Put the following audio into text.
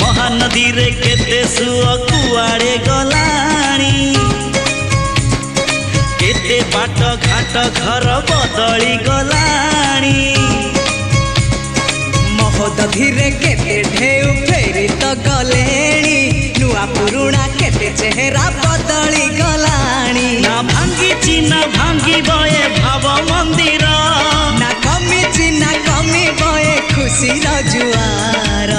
महानदी रे केते सुअ कुआड़े गलाणी केते बाट घाट घर बदली गलाणी महोदधि रे केते ढेउ फेरी तो गलेणी नुआ पुरुणा केते चेहरा बदली गलाणी ना भांगी ना भांगी बये भाव मंदिर ना कमी बये खुशी जुआर